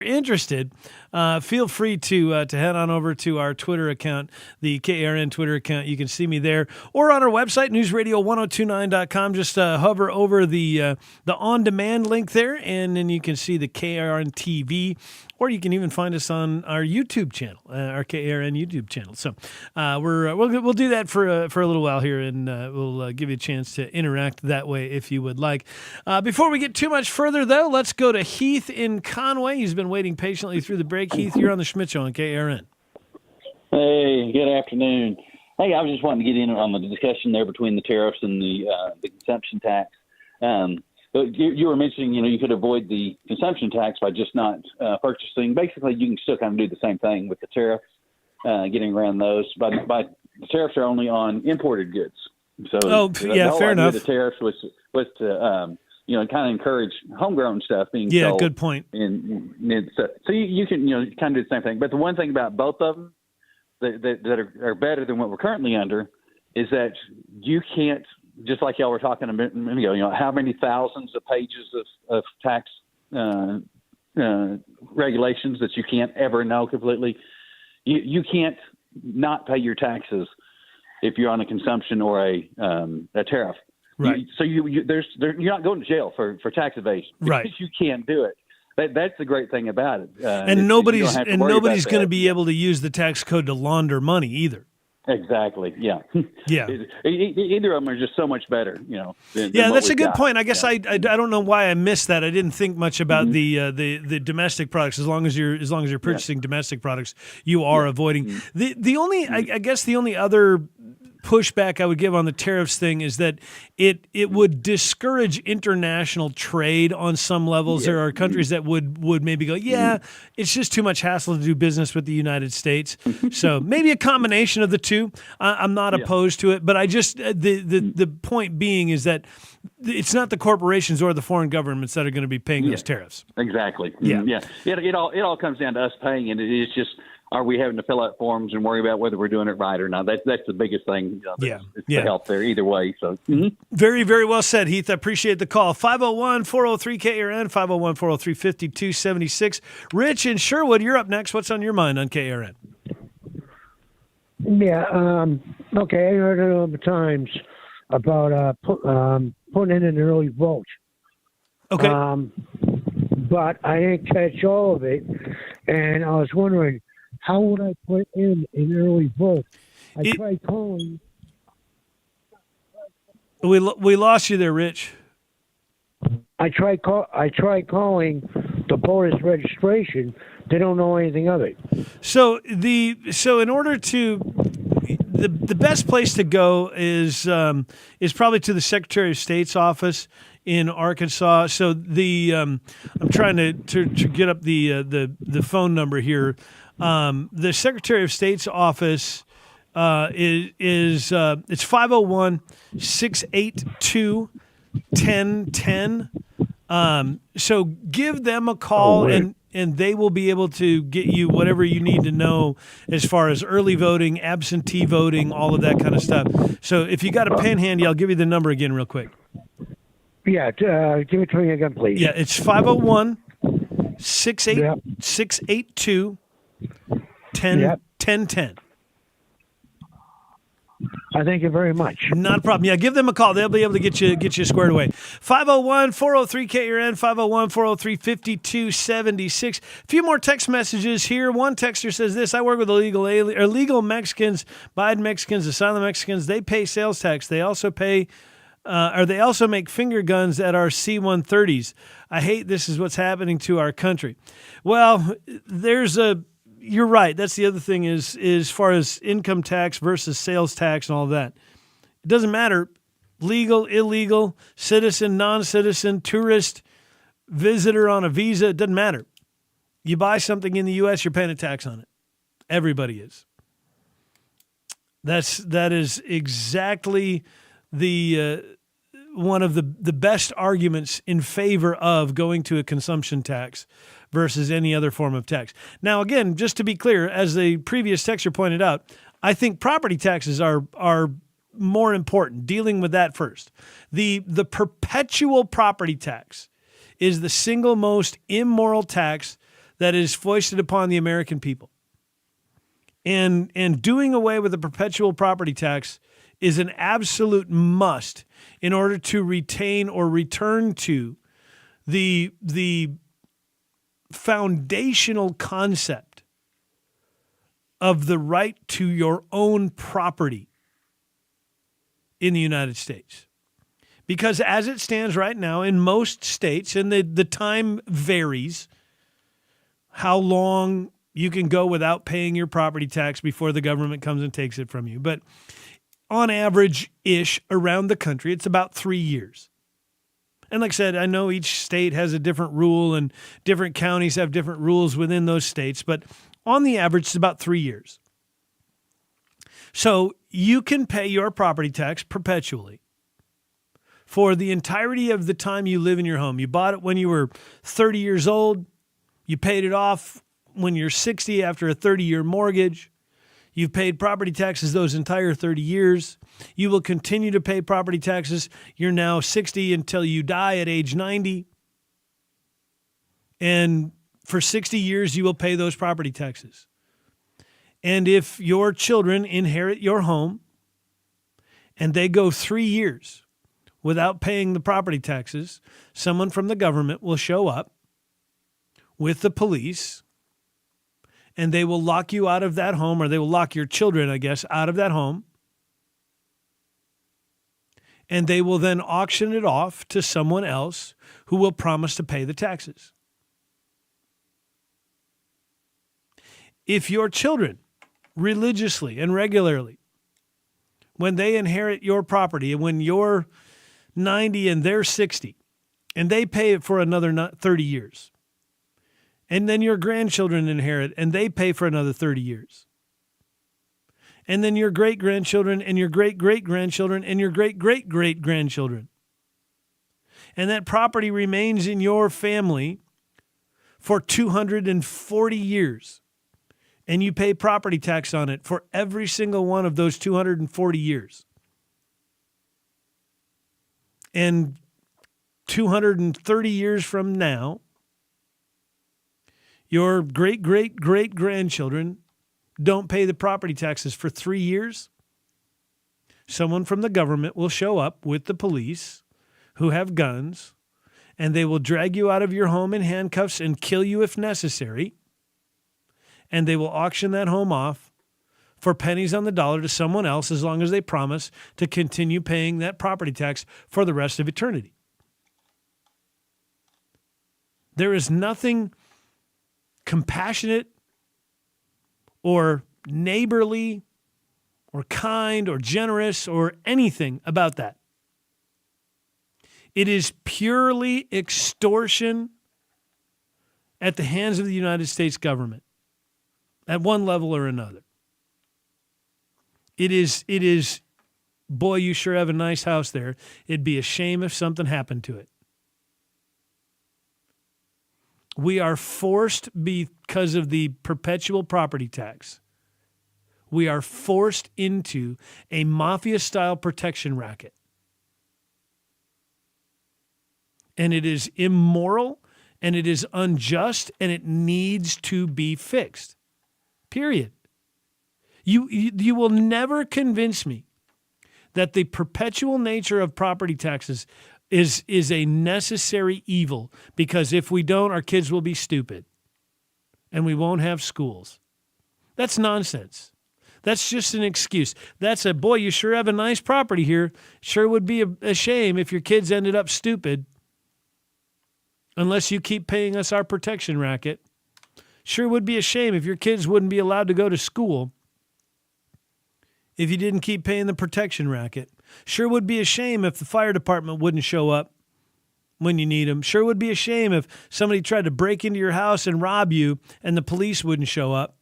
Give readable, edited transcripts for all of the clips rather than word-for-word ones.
interested, feel free to head on over to our Twitter account, the KARN Twitter account. You can see me there, or on our website, newsradio1029.com. Just hover over the on-demand link there, and then you can see the KARN TV, or you can even find us on our YouTube channel, our KARN YouTube channel. So we'll do that for a little while here, and we'll give you a chance to interact that way if you would like. Before we get too much further, though, let's go to Heath in Conway. He's been waiting patiently through the break. Heath, you're on the Schmidt Show on KARN. Hey, good afternoon. Hey, I was just wanting to get in on the discussion there between the tariffs and the consumption tax. You were mentioning, you could avoid the consumption tax by just not purchasing. Basically, you can still kind of do the same thing with the tariffs, getting around those. But the tariffs are only on imported goods. So fair enough. The tariffs was to kind of encourage homegrown stuff being sold. Yeah, good point. So you can kind of do the same thing. But the one thing about both of them that are better than what we're currently under is that you can't. Just like y'all were talking a minute ago, how many thousands of pages of tax regulations that you can't ever know completely. You can't not pay your taxes if you're on a consumption or a tariff. Right. You're not going to jail for tax evasion. Right. Because you can't do it. That's the great thing about it. And nobody's going to be able to use the tax code to launder money either. Exactly. Yeah. Yeah. Either of them are just so much better, than that's a good point. I guess I don't know why I missed that. I didn't think much about the domestic products. As long as you're purchasing domestic products, you are avoiding the only. I guess the only other pushback I would give on the tariffs thing is that it would discourage international trade on some levels. There are countries that would maybe go, it's just too much hassle to do business with the United States. So maybe a combination of the two. I'm not opposed to it, but I just the point being is that it's not the corporations or the foreign governments that are going to be paying those tariffs. Exactly. Yeah. It all comes down to us paying, and it is just. Are we having to fill out forms and worry about whether we're doing it right or not? That's the biggest thing. It's the help there either way. So Very, very well said, Heath. I appreciate the call. 501-403-KARN, 501-403-5276. Rich in Sherwood, you're up next. What's on your mind on KARN? Yeah, okay, I heard it all the times about putting in an early vote. Okay. But I didn't catch all of it, and I was wondering, how would I put in an early vote? I tried calling. We lost you there, Rich. I tried calling the voters registration. They don't know anything of it. So in order to the best place to go is probably to the Secretary of State's office in Arkansas. So I'm trying to get up the phone number here. The Secretary of State's office is it's 501-682-1010. So give them a call and they will be able to get you whatever you need to know as far as early voting, absentee voting, all of that kind of stuff. So if you got a pen handy, I'll give you the number again real quick. Yeah, give it to me again, please. Yeah, it's 501-682-1010. I thank you very much. Not a problem. Yeah, give them a call. They'll be able to get you squared away. 501-403-KARN, 501-403-5276. A few more text messages here. One texter says this: I work with illegal Mexicans, Biden Mexicans, asylum Mexicans. They pay sales tax. They also pay they also make finger guns at our C-130s. I hate this is what's happening to our country. Well, you're right. That's the other thing is as far as income tax versus sales tax and all that. It doesn't matter. Legal, illegal, citizen, non-citizen, tourist, visitor on a visa. It doesn't matter. You buy something in the U.S., you're paying a tax on it. Everybody is. That is exactly the one of the best arguments in favor of going to a consumption tax versus any other form of tax. Now, again, just to be clear, as the previous texter pointed out, I think property taxes are more important, dealing with that first. The perpetual property tax is the single most immoral tax that is foisted upon the American people. And doing away with the perpetual property tax is an absolute must in order to retain or return to the foundational concept of the right to your own property in the United States. Because as it stands right now in most states, and the time varies, how long you can go without paying your property tax before the government comes and takes it from you. But on average-ish around the country, it's about 3 years. And like I said, I know each state has a different rule and different counties have different rules within those states, but on the average, it's about 3 years. So you can pay your property tax perpetually for the entirety of the time you live in your home. You bought it when you were 30 years old. You paid it off when you're 60 after a 30-year mortgage. You've paid property taxes those entire 30 years. You will continue to pay property taxes. You're now 60 until you die at age 90. And for 60 years, you will pay those property taxes. And if your children inherit your home and they go 3 years without paying the property taxes, someone from the government will show up with the police and they will lock you out of that home, or they will lock your children, I guess, out of that home. And they will then auction it off to someone else who will promise to pay the taxes. If your children religiously and regularly, when they inherit your property, and when you're 90 and they're 60, and they pay it for another 30 years, and then your grandchildren inherit and they pay for another 30 years, and then your great-grandchildren and your great-great-grandchildren and your great-great-great-grandchildren, and that property remains in your family for 240 years, and you pay property tax on it for every single one of those 240 years. And 230 years from now, your great-great-great-grandchildren don't pay the property taxes for 3 years. Someone from the government will show up with the police who have guns, and they will drag you out of your home in handcuffs and kill you if necessary. And they will auction that home off for pennies on the dollar to someone else, as long as they promise to continue paying that property tax for the rest of eternity. There is nothing compassionate or neighborly or kind or generous or anything about that. It is purely extortion at the hands of the United States government at one level or another. It is, boy, you sure have a nice house there. It'd be a shame if something happened to it. We are forced, because of the perpetual property tax, we are forced into a mafia-style protection racket. And it is immoral, and it is unjust, and it needs to be fixed. Period. You will never convince me that the perpetual nature of property taxes is a necessary evil, because if we don't, our kids will be stupid and we won't have schools. That's nonsense. That's just an excuse. That's a, boy, you sure have a nice property here. Sure would be a shame if your kids ended up stupid unless you keep paying us our protection racket. Sure would be a shame if your kids wouldn't be allowed to go to school if you didn't keep paying the protection racket. Sure would be a shame if the fire department wouldn't show up when you need them. Sure would be a shame if somebody tried to break into your house and rob you and the police wouldn't show up.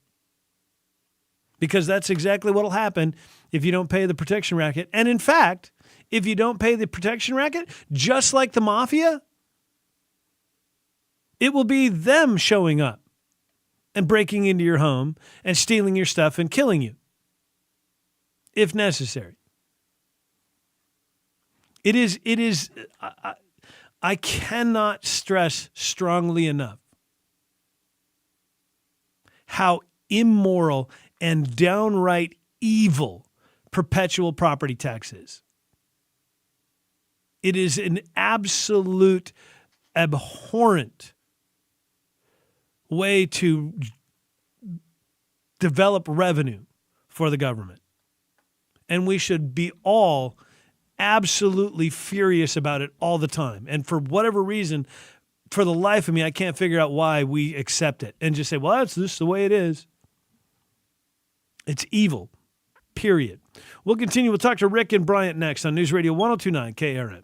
Because that's exactly what will happen if you don't pay the protection racket. And in fact, if you don't pay the protection racket, just like the mafia, it will be them showing up and breaking into your home and stealing your stuff and killing you, if necessary. It is. I cannot stress strongly enough how immoral and downright evil perpetual property tax is. It is an absolute abhorrent way to develop revenue for the government. And we should be all absolutely furious about it all the time. And for whatever reason, for the life of me, I can't figure out why we accept it and just say, well, that's just the way it is. It's evil, period. We'll continue. We'll talk to Rick and Bryant next on News Radio 102.9 KRN.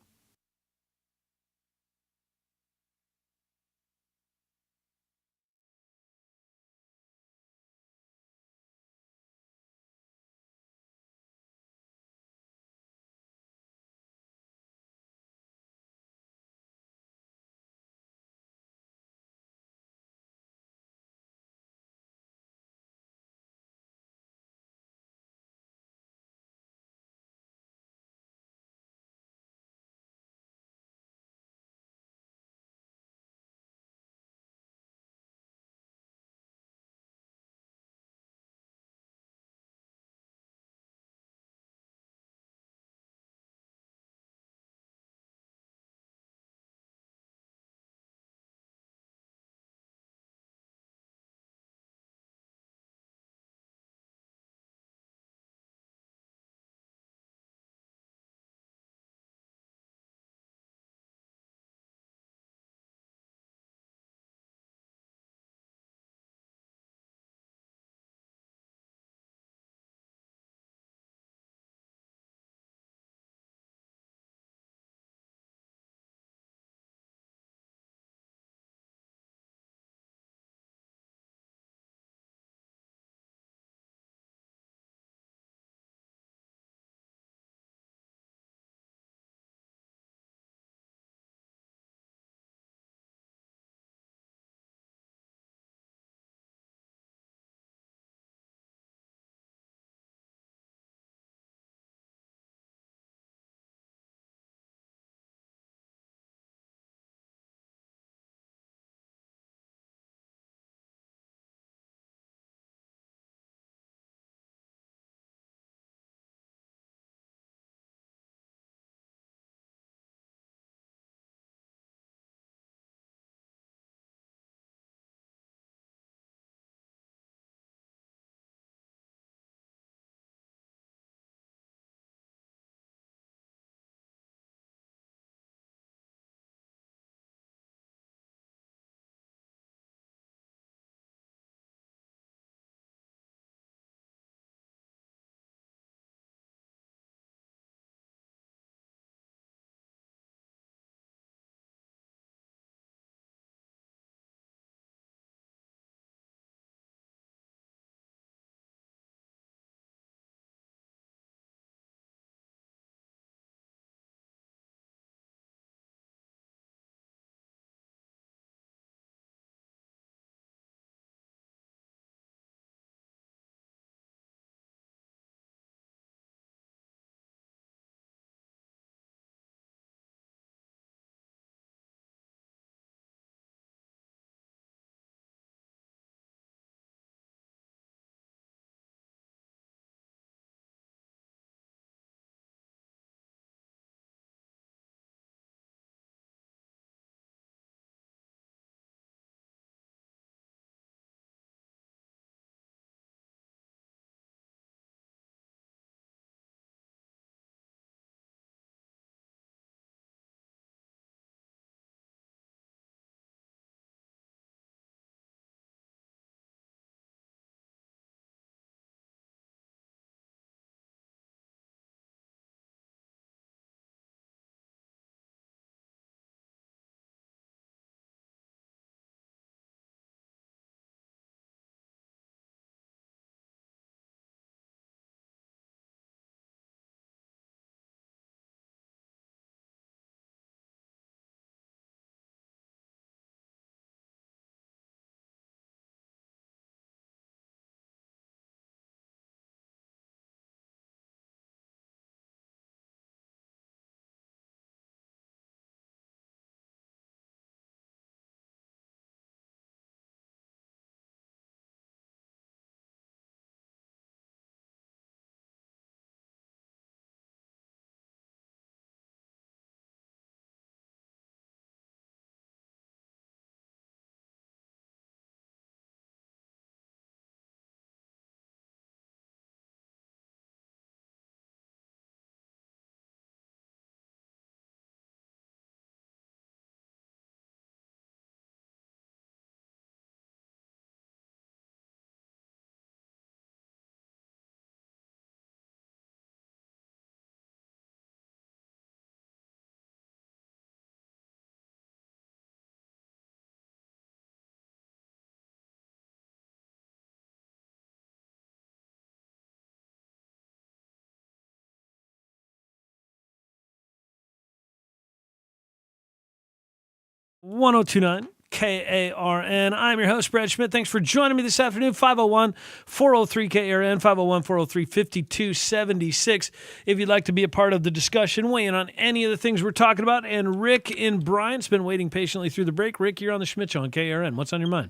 1029 KARN. I'm your host, Brad Schmidt. Thanks for joining me this afternoon. 501-403-KARN, 501-403-5276. If you'd like to be a part of the discussion, weigh in on any of the things we're talking about. And Rick in Bryant's been waiting patiently through the break. Rick, you're on the Schmidt Show on KARN. What's on your mind?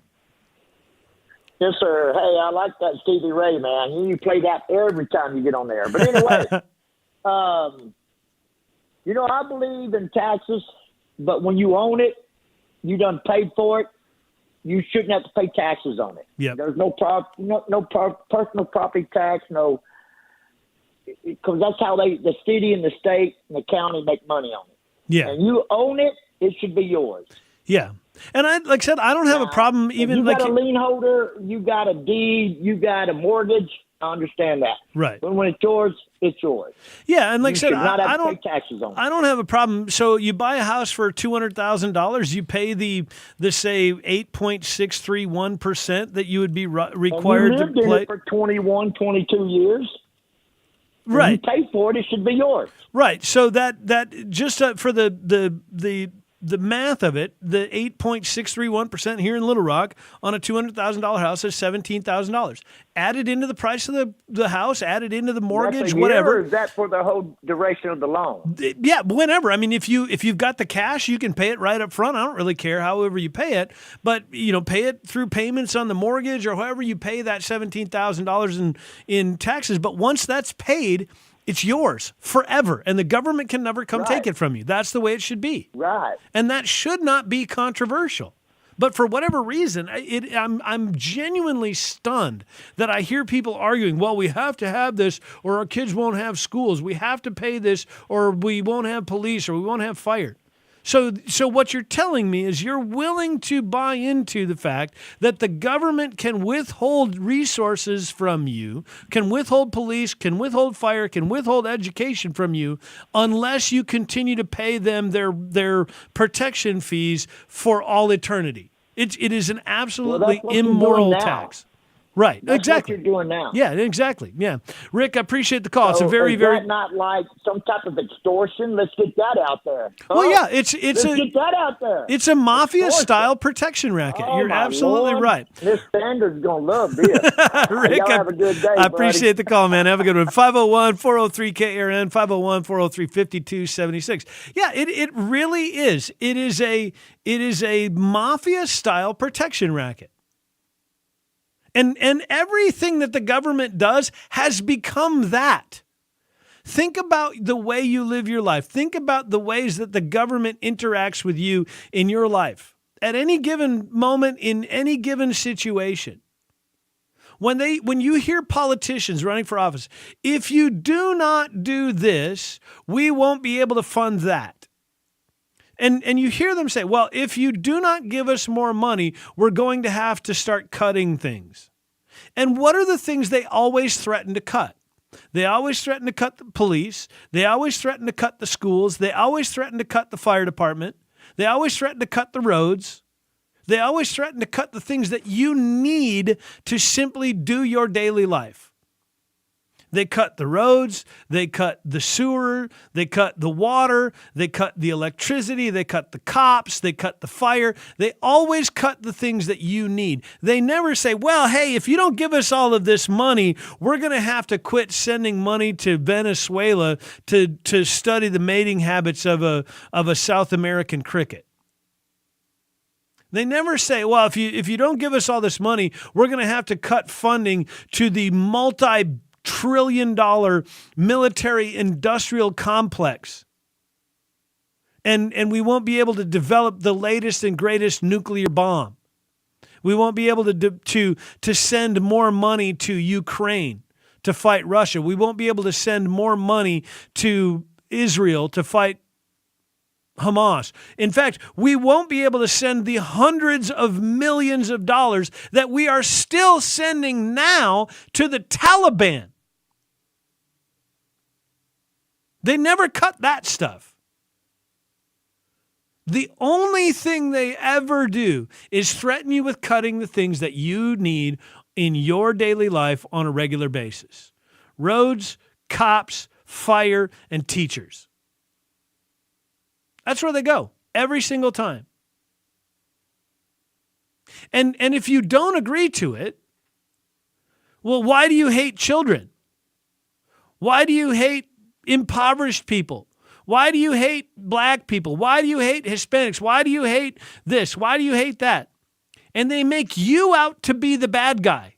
Yes, sir. Hey, I like that Stevie Ray, man. You play that every time you get on there. But anyway, I believe in taxes, but when you own it, you done paid for it, you shouldn't have to pay taxes on it. Yep. There's no personal property tax, because that's how the city and the state and the county make money on it. Yeah. And you own it, it should be yours. Yeah. And I don't have a problem even you like got a lien holder, you got a deed, you got a mortgage. I understand that. Right. But when it's yours, it's yours. Yeah, and like You I said, should not have I to don't pay taxes on it. I don't have a problem. So you buy a house for $200,000, you pay the say 8.631% that you would be required and you lived to in play it for 21, 22 years. Right. You pay for it, it should be yours. Right. So that just for the math of it, the 8.631% here in Little Rock on a $200,000 house is $17,000. Added into the price of the house, added into the mortgage, That's a year, whatever. or is that for the whole duration of the loan? Yeah, whenever. I mean, if you've got the cash, you can pay it right up front. I don't really care however you pay it, but pay it through payments on the mortgage or however you pay that $17,000 in taxes. But once that's paid, it's yours forever, and the government can never come take it from you. That's the way it should be. Right. And that should not be controversial. But for whatever reason, I'm genuinely stunned that I hear people arguing, well, we have to have this or our kids won't have schools. We have to pay this or we won't have police or we won't have fire. So what you're telling me is you're willing to buy into the fact that the government can withhold resources from you, can withhold police, can withhold fire, can withhold education from you unless you continue to pay them their protection fees for all eternity. It is an absolutely immoral tax. Right, That's exactly. what you're doing now. Yeah, exactly. Yeah, Rick, I appreciate the call. It's a So very, is very. that not like some type of extortion? Let's get that out there. Well, yeah, Let's get that out there. It's a mafia style protection racket. Oh, You're my absolutely Lord. right. Miss Sanders is gonna love this. Rick, Y'all have a good day. I appreciate the call, man. Have a good one. 501-403-KARN, 501-403-5276. Yeah, it really is. It is a mafia style protection racket. And everything that the government does has become that. Think about the way you live your life. Think about the ways that the government interacts with you in your life at any given moment in any given situation. When you hear politicians running for office, if you do not do this, we won't be able to fund that. And you hear them say, well, if you do not give us more money, we're going to have to start cutting things. And what are the things they always threaten to cut? They always threaten to cut the police. They always threaten to cut the schools. They always threaten to cut the fire department. They always threaten to cut the roads. They always threaten to cut the things that you need to simply do your daily life. They cut the roads, they cut the sewer, they cut the water, they cut the electricity, they cut the cops, they cut the fire. They always cut the things that you need. They never say, well, hey, if you don't give us all of this money, we're going to have to quit sending money to Venezuela to study the mating habits of a South American cricket. They never say, well, if you don't give us all this money, we're going to have to cut funding to the multi-trillion-dollar military-industrial complex. And we won't be able to develop the latest and greatest nuclear bomb. We won't be able to send more money to Ukraine to fight Russia. We won't be able to send more money to Israel to fight Hamas. In fact, we won't be able to send the hundreds of millions of dollars that we are still sending now to the Taliban. They never cut that stuff. The only thing they ever do is threaten you with cutting the things that you need in your daily life on a regular basis. Roads, cops, fire, and teachers. That's where they go every single time. And if you don't agree to it, well, why do you hate children? Why do you hate impoverished people? Why do you hate black people? Why do you hate Hispanics? Why do you hate this? Why do you hate that? And they make you out to be the bad guy.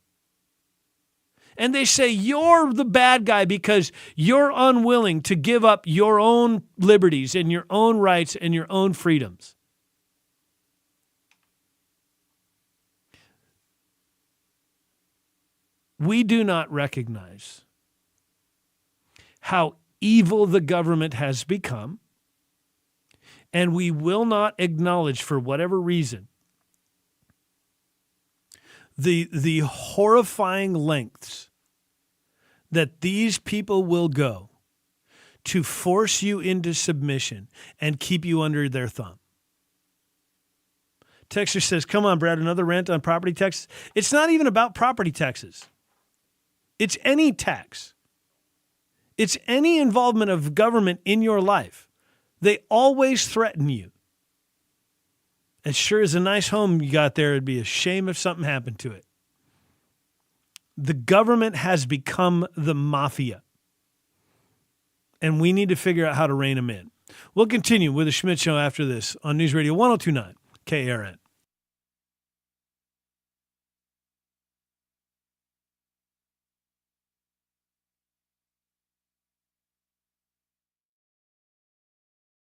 And they say you're the bad guy because you're unwilling to give up your own liberties and your own rights and your own freedoms. We do not recognize how evil the government has become, and we will not acknowledge, for whatever reason, the horrifying lengths that these people will go to force you into submission and keep you under their thumb. Texter says, come on, Brad, another rant on property taxes. It's not even about property taxes. It's any tax. It's any involvement of government in your life. They always threaten you. As sure as a nice home you got there, it'd be a shame if something happened to it. The government has become the mafia. And we need to figure out how to rein them in. We'll continue with the Schmidt Show after this on News Radio 102.9 KRN.